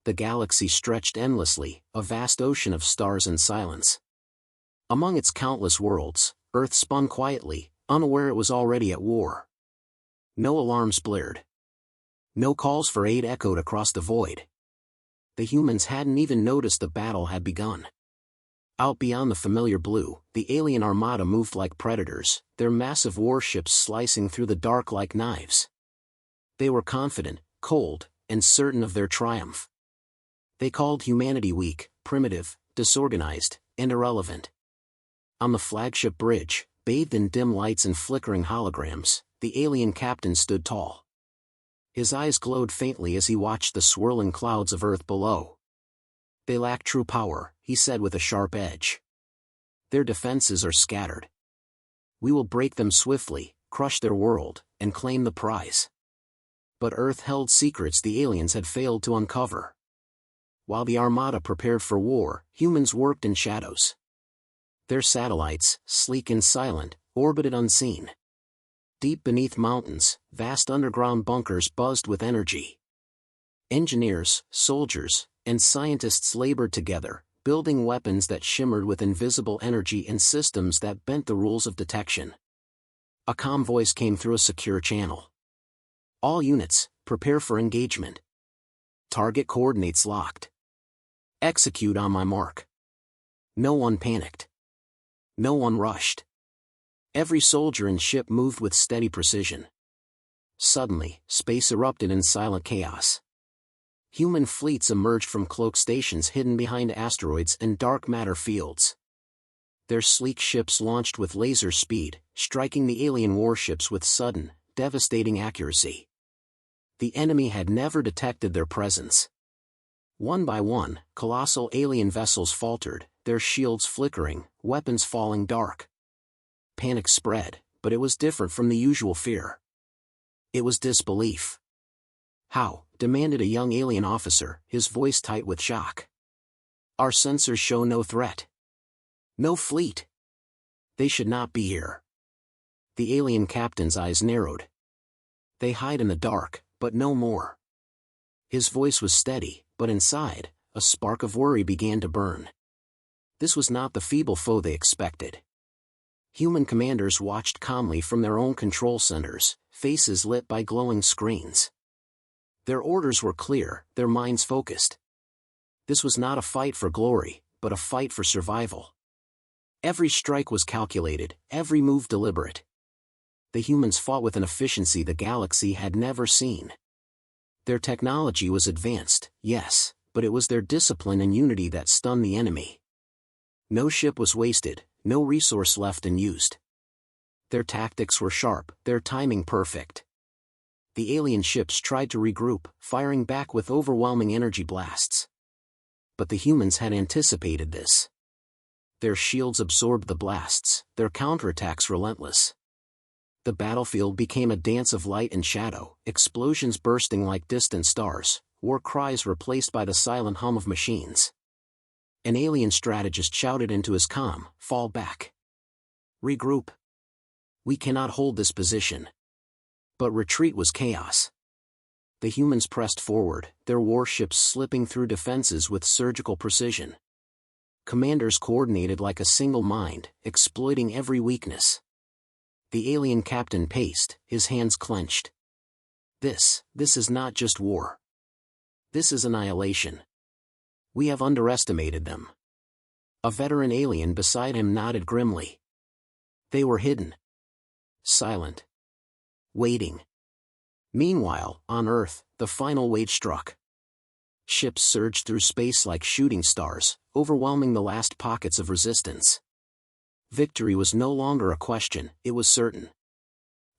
The galaxy stretched endlessly, a vast ocean of stars and silence. Among its countless worlds, Earth spun quietly, unaware it was already at war. No alarms blared. No calls for aid echoed across the void. The humans hadn't even noticed the battle had begun. Out beyond the familiar blue, the alien armada moved like predators, their massive warships slicing through the dark like knives. They were confident, cold, and certain of their triumph. They called humanity weak, primitive, disorganized, and irrelevant. On the flagship bridge, bathed in dim lights and flickering holograms, the alien captain stood tall. His eyes glowed faintly as he watched the swirling clouds of Earth below. "They lack true power," he said with a sharp edge. "Their defenses are scattered. We will break them swiftly, crush their world, and claim the prize." But Earth held secrets the aliens had failed to uncover. While the Armada prepared for war, humans worked in shadows. Their satellites, sleek and silent, orbited unseen. Deep beneath mountains, vast underground bunkers buzzed with energy. Engineers, soldiers, and scientists labored together, building weapons that shimmered with invisible energy and systems that bent the rules of detection. A calm voice came through a secure channel. "All units, prepare for engagement. Target coordinates locked. Execute on my mark." No one panicked. No one rushed. Every soldier and ship moved with steady precision. Suddenly, space erupted in silent chaos. Human fleets emerged from cloak stations hidden behind asteroids and dark matter fields. Their sleek ships launched with laser speed, striking the alien warships with sudden, devastating accuracy. The enemy had never detected their presence. One by one, colossal alien vessels faltered, their shields flickering, weapons falling dark. Panic spread, but it was different from the usual fear. It was disbelief. "How?" demanded a young alien officer, his voice tight with shock. "Our sensors show no threat. No fleet. They should not be here." The alien captain's eyes narrowed. "They hide in the dark, but no more." His voice was steady, but inside, a spark of worry began to burn. This was not the feeble foe they expected. Human commanders watched calmly from their own control centers, faces lit by glowing screens. Their orders were clear, their minds focused. This was not a fight for glory, but a fight for survival. Every strike was calculated, every move deliberate. The humans fought with an efficiency the galaxy had never seen. Their technology was advanced, yes, but it was their discipline and unity that stunned the enemy. No ship was wasted, no resource left unused. Their tactics were sharp, their timing perfect. The alien ships tried to regroup, firing back with overwhelming energy blasts. But the humans had anticipated this. Their shields absorbed the blasts, their counterattacks relentless. The battlefield became a dance of light and shadow, explosions bursting like distant stars, war cries replaced by the silent hum of machines. An alien strategist shouted into his comm, "Fall back. Regroup. We cannot hold this position." But retreat was chaos. The humans pressed forward, their warships slipping through defenses with surgical precision. Commanders coordinated like a single mind, exploiting every weakness. The alien captain paced, his hands clenched. This is not just war. This is annihilation. We have underestimated them." A veteran alien beside him nodded grimly. They were hidden. Silent. Waiting. Meanwhile, on Earth, the final wave struck. Ships surged through space like shooting stars, overwhelming the last pockets of resistance. Victory was no longer a question, it was certain.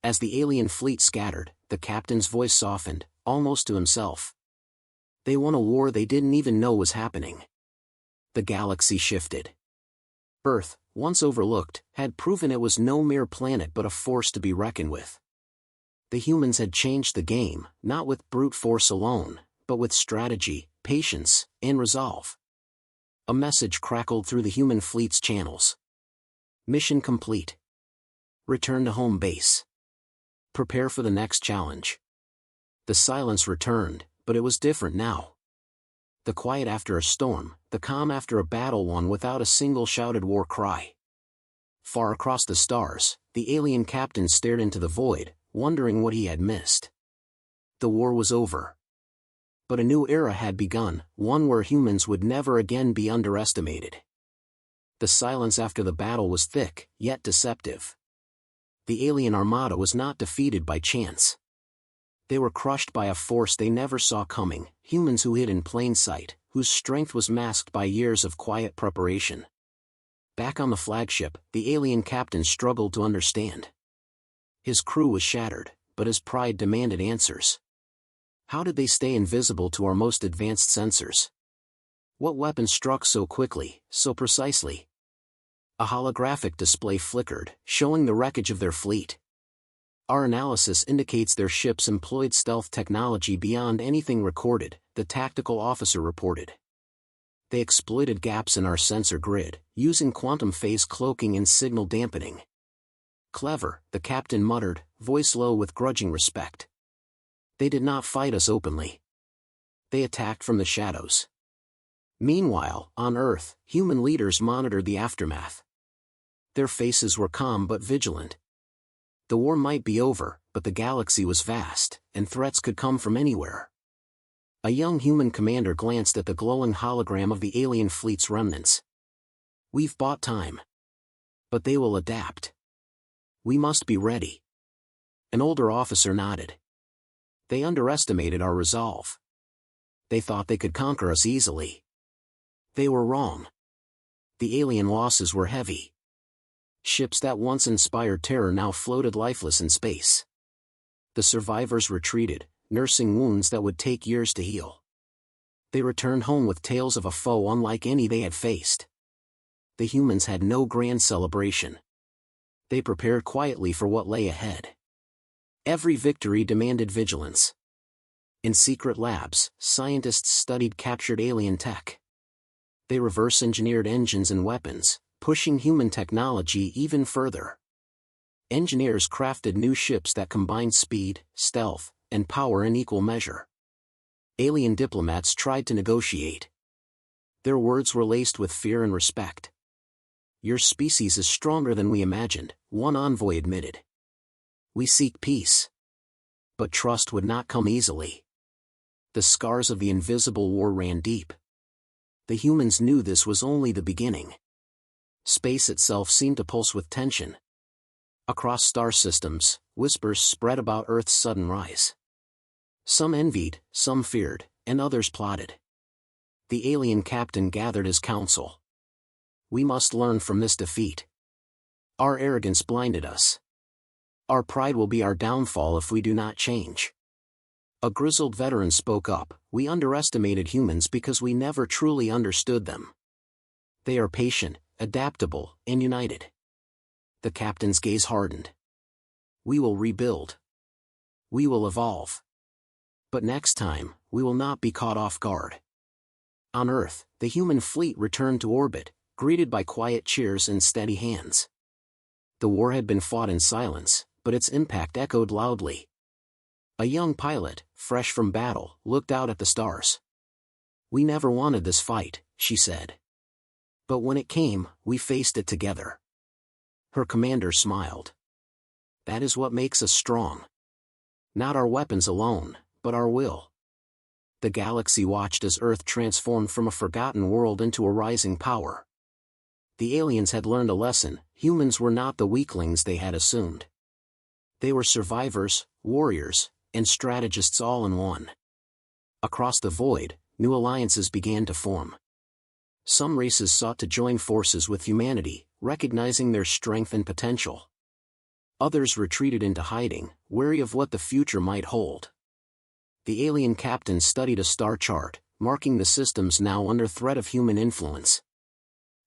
As the alien fleet scattered, the captain's voice softened, almost to himself. They won a war they didn't even know was happening. The galaxy shifted. Earth, once overlooked, had proven it was no mere planet but a force to be reckoned with. The humans had changed the game, not with brute force alone, but with strategy, patience, and resolve. A message crackled through the human fleet's channels. Mission complete. Return to home base. Prepare for the next challenge. The silence returned, but it was different now. The quiet after a storm, the calm after a battle won without a single shouted war cry. Far across the stars, the alien captain stared into the void, wondering what he had missed. The war was over. But a new era had begun, one where humans would never again be underestimated. The silence after the battle was thick, yet deceptive. The alien armada was not defeated by chance. They were crushed by a force they never saw coming, humans who hid in plain sight, whose strength was masked by years of quiet preparation. Back on the flagship, the alien captain struggled to understand. His crew was shattered, but his pride demanded answers. How did they stay invisible to our most advanced sensors? What weapon struck so quickly, so precisely? A holographic display flickered, showing the wreckage of their fleet. Our analysis indicates their ships employed stealth technology beyond anything recorded, the tactical officer reported. They exploited gaps in our sensor grid, using quantum phase cloaking and signal dampening. Clever, the captain muttered, voice low with grudging respect. They did not fight us openly. They attacked from the shadows. Meanwhile, on Earth, human leaders monitored the aftermath. Their faces were calm but vigilant. The war might be over, but the galaxy was vast, and threats could come from anywhere. A young human commander glanced at the glowing hologram of the alien fleet's remnants. We've bought time. But they will adapt. We must be ready. An older officer nodded. They underestimated our resolve. They thought they could conquer us easily. They were wrong. The alien losses were heavy. Ships that once inspired terror now floated lifeless in space. The survivors retreated, nursing wounds that would take years to heal. They returned home with tales of a foe unlike any they had faced. The humans had no grand celebration. They prepared quietly for what lay ahead. Every victory demanded vigilance. In secret labs, scientists studied captured alien tech. They reverse-engineered engines and weapons, pushing human technology even further. Engineers crafted new ships that combined speed, stealth, and power in equal measure. Alien diplomats tried to negotiate. Their words were laced with fear and respect. Your species is stronger than we imagined, one envoy admitted. We seek peace. But trust would not come easily. The scars of the invisible war ran deep. The humans knew this was only the beginning. Space itself seemed to pulse with tension. Across star systems, whispers spread about Earth's sudden rise. Some envied, some feared, and others plotted. The alien captain gathered his council. We must learn from this defeat. Our arrogance blinded us. Our pride will be our downfall if we do not change. A grizzled veteran spoke up, we underestimated humans because we never truly understood them. They are patient, adaptable, and united. The captain's gaze hardened. We will rebuild. We will evolve. But next time, we will not be caught off guard. On Earth, the human fleet returned to orbit, greeted by quiet cheers and steady hands. The war had been fought in silence, but its impact echoed loudly. A young pilot, fresh from battle, looked out at the stars. We never wanted this fight, she said. But when it came, we faced it together. Her commander smiled. That is what makes us strong. Not our weapons alone, but our will. The galaxy watched as Earth transformed from a forgotten world into a rising power. The aliens had learned a lesson, humans were not the weaklings they had assumed. They were survivors, warriors, and strategists all in one. Across the void, new alliances began to form. Some races sought to join forces with humanity, recognizing their strength and potential. Others retreated into hiding, wary of what the future might hold. The alien captain studied a star chart, marking the systems now under threat of human influence.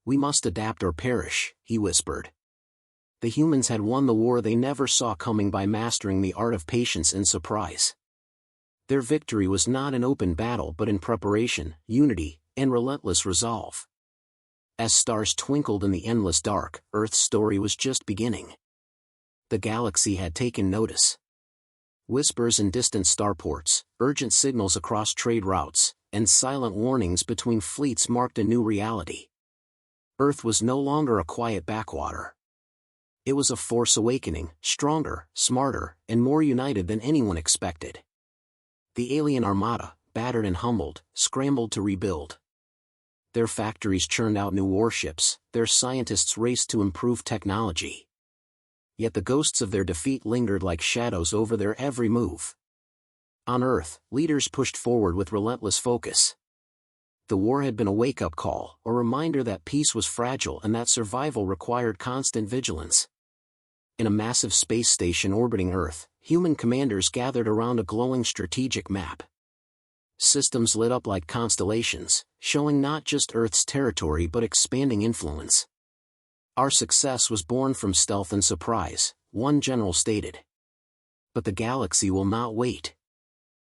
We must adapt or perish, he whispered. The humans had won the war they never saw coming by mastering the art of patience and surprise. Their victory was not in open battle but in preparation, unity, and relentless resolve. As stars twinkled in the endless dark, Earth's story was just beginning. The galaxy had taken notice. Whispers in distant starports, urgent signals across trade routes, and silent warnings between fleets marked a new reality. Earth was no longer a quiet backwater. It was a force awakening, stronger, smarter, and more united than anyone expected. The alien armada, battered and humbled, scrambled to rebuild. Their factories churned out new warships, their scientists raced to improve technology. Yet the ghosts of their defeat lingered like shadows over their every move. On Earth, leaders pushed forward with relentless focus. The war had been a wake-up call, a reminder that peace was fragile and that survival required constant vigilance. In a massive space station orbiting Earth, human commanders gathered around a glowing strategic map. Systems lit up like constellations, showing not just Earth's territory but expanding influence. Our success was born from stealth and surprise, one general stated. But the galaxy will not wait.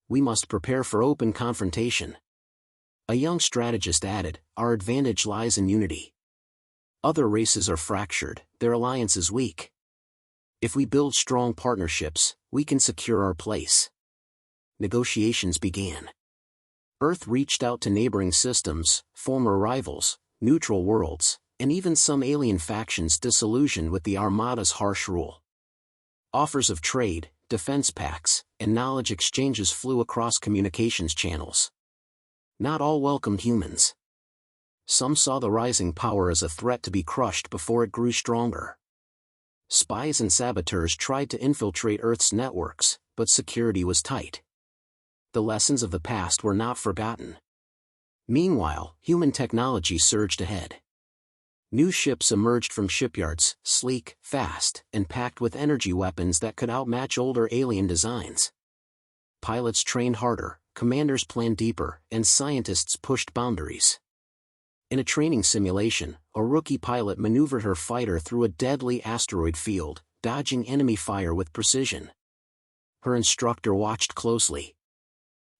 We must prepare for open confrontation. A young strategist added, our advantage lies in unity. Other races are fractured, their alliances weak. If we build strong partnerships, we can secure our place. Negotiations began. Earth reached out to neighboring systems, former rivals, neutral worlds, and even some alien factions disillusioned with the Armada's harsh rule. Offers of trade, defense pacts, and knowledge exchanges flew across communications channels. Not all welcomed humans. Some saw the rising power as a threat to be crushed before it grew stronger. Spies and saboteurs tried to infiltrate Earth's networks, but security was tight. The lessons of the past were not forgotten. Meanwhile, human technology surged ahead. New ships emerged from shipyards, sleek, fast, and packed with energy weapons that could outmatch older alien designs. Pilots trained harder, commanders planned deeper, and scientists pushed boundaries. In a training simulation, a rookie pilot maneuvered her fighter through a deadly asteroid field, dodging enemy fire with precision. Her instructor watched closely.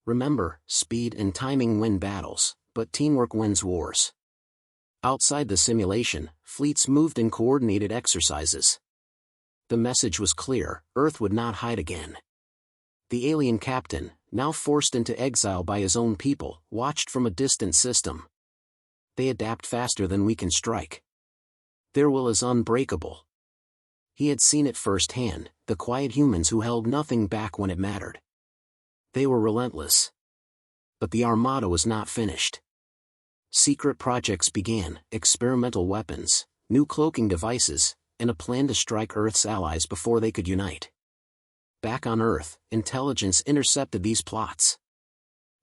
Remember, speed and timing win battles, but teamwork wins wars. Outside the simulation, fleets moved in coordinated exercises. The message was clear, Earth would not hide again. The alien captain, now forced into exile by his own people, watched from a distant system. They adapt faster than we can strike. Their will is unbreakable. He had seen it firsthand, the quiet humans who held nothing back when it mattered. They were relentless. But the Armada was not finished. Secret projects began, experimental weapons, new cloaking devices, and a plan to strike Earth's allies before they could unite. Back on Earth, intelligence intercepted these plots.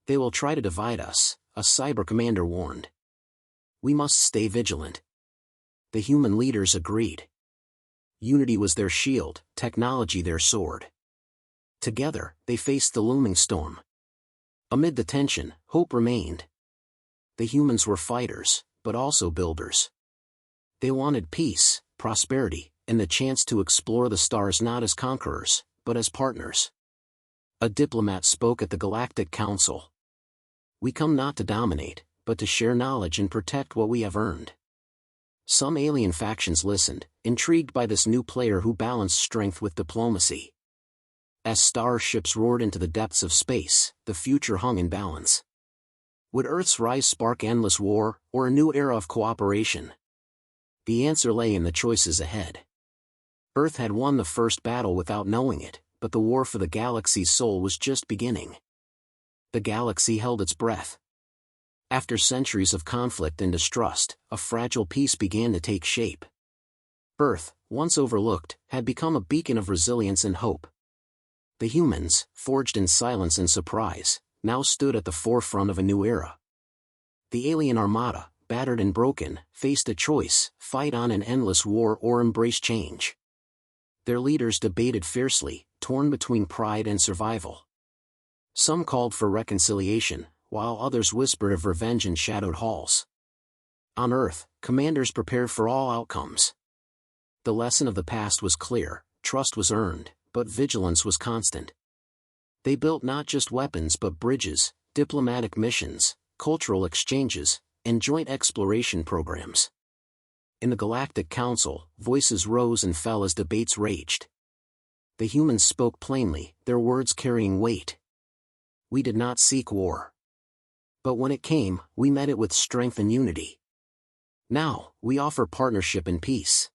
They will try to divide us, a cyber commander warned. We must stay vigilant. The human leaders agreed. Unity was their shield, technology their sword. Together, they faced the looming storm. Amid the tension, hope remained. The humans were fighters, but also builders. They wanted peace, prosperity, and the chance to explore the stars not as conquerors, but as partners. A diplomat spoke at the Galactic Council. We come not to dominate, but to share knowledge and protect what we have earned. Some alien factions listened, intrigued by this new player who balanced strength with diplomacy. As starships roared into the depths of space, the future hung in balance. Would Earth's rise spark endless war, or a new era of cooperation? The answer lay in the choices ahead. Earth had won the first battle without knowing it, but the war for the galaxy's soul was just beginning. The galaxy held its breath. After centuries of conflict and distrust, a fragile peace began to take shape. Earth, once overlooked, had become a beacon of resilience and hope. The humans, forged in silence and surprise, now stood at the forefront of a new era. The alien armada, battered and broken, faced a choice: fight on an endless war or embrace change. Their leaders debated fiercely, torn between pride and survival. Some called for reconciliation, while others whispered of revenge in shadowed halls. On Earth, commanders prepared for all outcomes. The lesson of the past was clear: trust was earned, but vigilance was constant. They built not just weapons but bridges, diplomatic missions, cultural exchanges, and joint exploration programs. In the Galactic Council, voices rose and fell as debates raged. The humans spoke plainly, their words carrying weight. We did not seek war. But when it came, we met it with strength and unity. Now, we offer partnership and peace.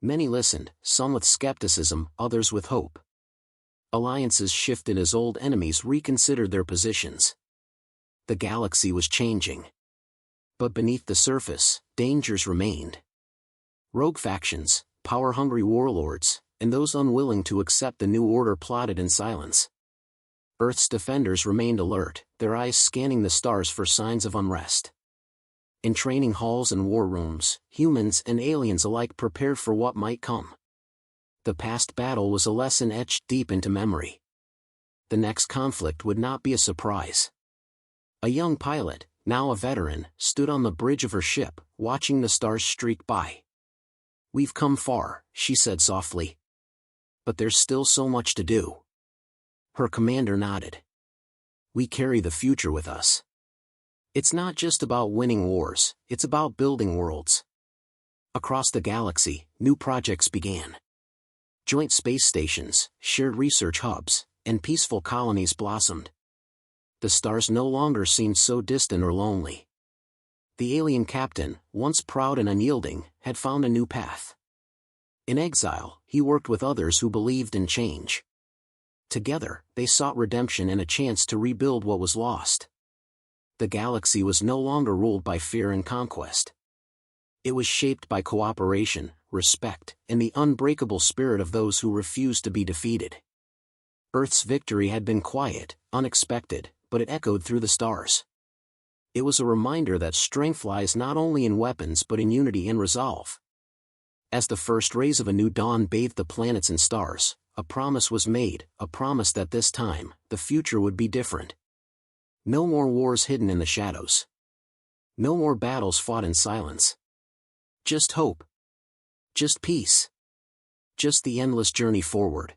Many listened, some with skepticism, others with hope. Alliances shifted as old enemies reconsidered their positions. The galaxy was changing. But beneath the surface, dangers remained. Rogue factions, power-hungry warlords, and those unwilling to accept the new order plotted in silence. Earth's defenders remained alert, their eyes scanning the stars for signs of unrest. In training halls and war rooms, humans and aliens alike prepared for what might come. The past battle was a lesson etched deep into memory. The next conflict would not be a surprise. A young pilot, now a veteran, stood on the bridge of her ship, watching the stars streak by. "We've come far," she said softly. "But there's still so much to do." Her commander nodded. "We carry the future with us. It's not just about winning wars, it's about building worlds." Across the galaxy, new projects began. Joint space stations, shared research hubs, and peaceful colonies blossomed. The stars no longer seemed so distant or lonely. The alien captain, once proud and unyielding, had found a new path. In exile, he worked with others who believed in change. Together, they sought redemption and a chance to rebuild what was lost. The galaxy was no longer ruled by fear and conquest. It was shaped by cooperation, respect, and the unbreakable spirit of those who refused to be defeated. Earth's victory had been quiet, unexpected, but it echoed through the stars. It was a reminder that strength lies not only in weapons but in unity and resolve. As the first rays of a new dawn bathed the planets and stars, a promise was made, a promise that this time, the future would be different. No more wars hidden in the shadows. No more battles fought in silence. Just hope. Just peace. Just the endless journey forward.